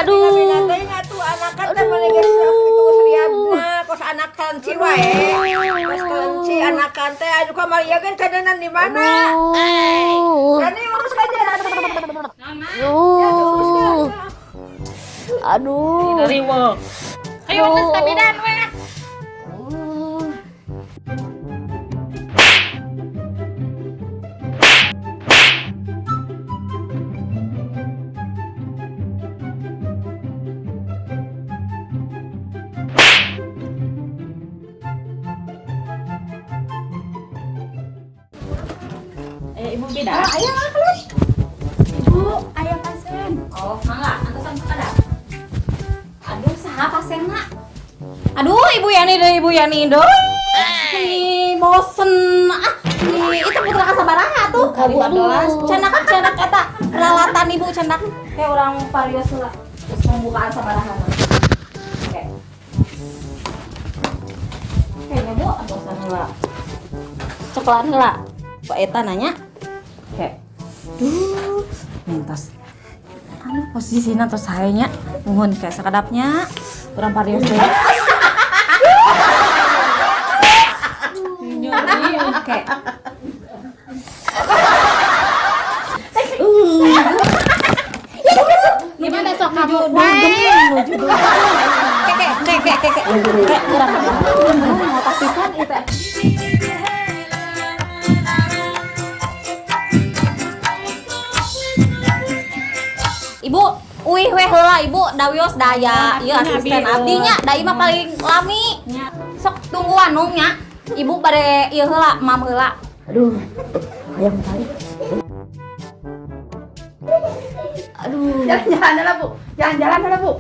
Aduh. Teh ngatu anakan teh meuli itu seriadna kos anak kelenci wae. Kos kelenci anakan teh anu kamarieu geus kadenan di mana? Berani urus ka Janati. Aduh. Dari wo. Ayo geus ka bidan we. Ibu bidan. Aya kelas. Ibu, aya pasien. Oh, mangga, antosan sakada. Aduh, saha pasenna? Aduh, Ibu Yani doi. Bosen. Itu putra kasabaraha tuh. Kali 14. Cendak eta peralatan Ibu cendak. Kayak orang parios heula. Terus pembukaan sabaraha. Oke. Kayaknya Bu, antosan heula. Coklat heula. Pak eta nanya. Oke. Duh, mintos. Anu posisinya tos hayanya nuhun kayak sakadapnya urang parios teh. Nyori oke. Gimana sok kamu? Nuju dulu. Kek. Urang mau pasisan itu. Ibu, uih weh heula Ibu, dawios daya, ieu asisten abdinya, da mah paling lami. Sok tungguan nu nya. Ibu bade ieu heula, mam heula. Aduh. Hayang kali. Aduh. Jalan-jalan lah, Bu. Jalan-jalan lah, Bu.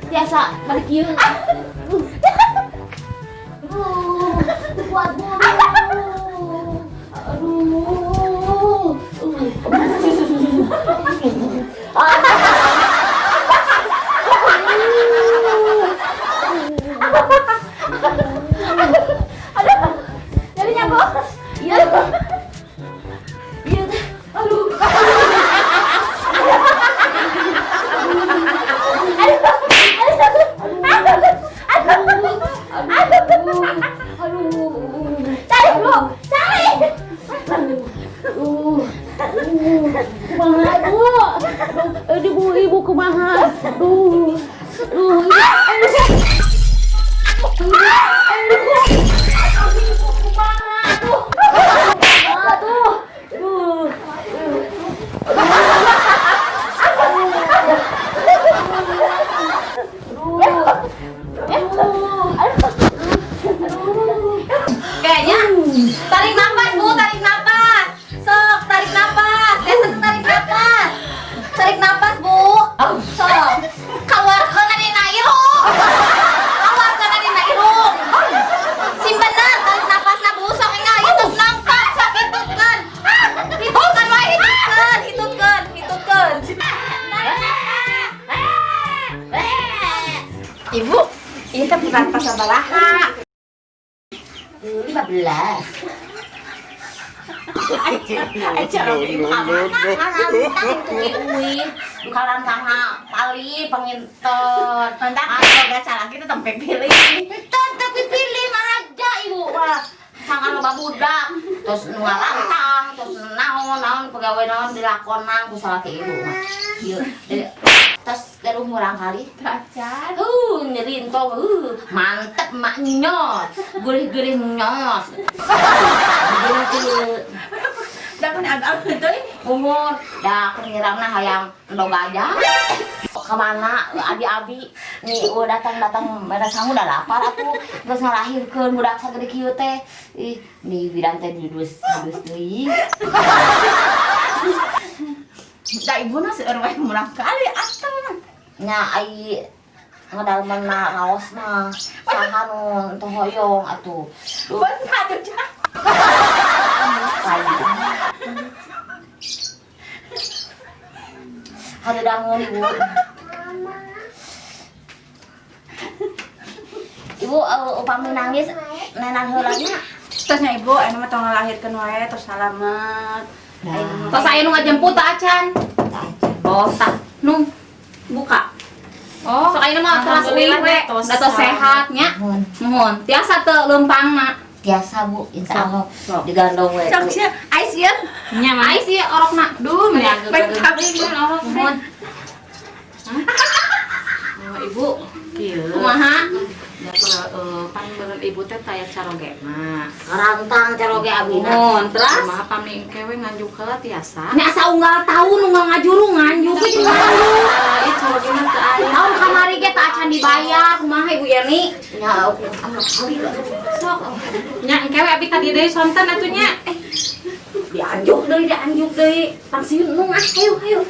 Biasa balik ieu. Kuat Bu. Jadinya, Bu. Iya. Iya. Aduh. Cari, Bu. Cari. Kumaha Bu? Ibu kumaha? Kayaknya tarik nafas Bu, tarik nafas. Sok, tarik nafas. Biasa tarik nafas. Tarik nafas Bu. Sok. Keluarkan dina irung. Keluarkan dina irung. Simpenan tarik nafasna Bu, sok enggak itu nangkat sok hitutkeun. Hitutkeun wae hitutkeun. Ibu, ini teh bukan pas sabaraha. 15. Bukan sama pali penginten. Mentak agak salah kita tempe pilih. Tapi pilih aja Ibu mah. Sangan loba budak. Terus ngalantang, terus naon pegawai naon dilakonan ku salah ke Ibu mah. Ieu terus ke umurang kali. Pacar. Nyerintong, mantep mak nyos. Gurih-gurih nyos. Dah kan agak gitu. Umur, dah kengirangna hayang endog aja. Kemana abi-abi nih datang pada sangu udah lapar aku terus ngalahirkeun budak sagede kieu teh ih di bidan teh dudus deui. Da ibuna seueur wae murang kali atuh. Nya ai ngadalmana raosna saha nu teu hoyong atuh. Beun atuh. kayu. Ada dangun ibu. Ibu upami nangis nenan heulanya. Terusnya ibu, anu mah tong ngalahirkeun wae terus salamet. Tos aya nu ngajemput tah acan. Oh, tah. Nu buka. Oh, Sok ayeuna mah kelas uwi we, da tos sehat nya. Nuhun. Tiasa teu leumpangna. Biasa Bu, insya Allah digandong we. sok sia, ais ya. Nya mah ai sih orokna. Duh, Menjaga baik gadeung. kami geueun orok. Nuhun. Oh, ibu, kieu. Kumaha? Da paling bener ibu teh taya caroge mah. Karantang caroge abina. Nuhun. Terus Kumaha pami engkewe nganjuk heula tiasa. nya asa unggal tahun unggal ngajurungan juga jeung nganjuk. Ieu caroge mah teu aya. Tahun kamari ge teh acan dibayar. Kumaha Ibu Yerni? Ya, anak kali lah. Sok. Nya engkewe abi ka dieu deui sonten atuh nya. Dianjuk deui. Tangsiun nu ngah. Ayo.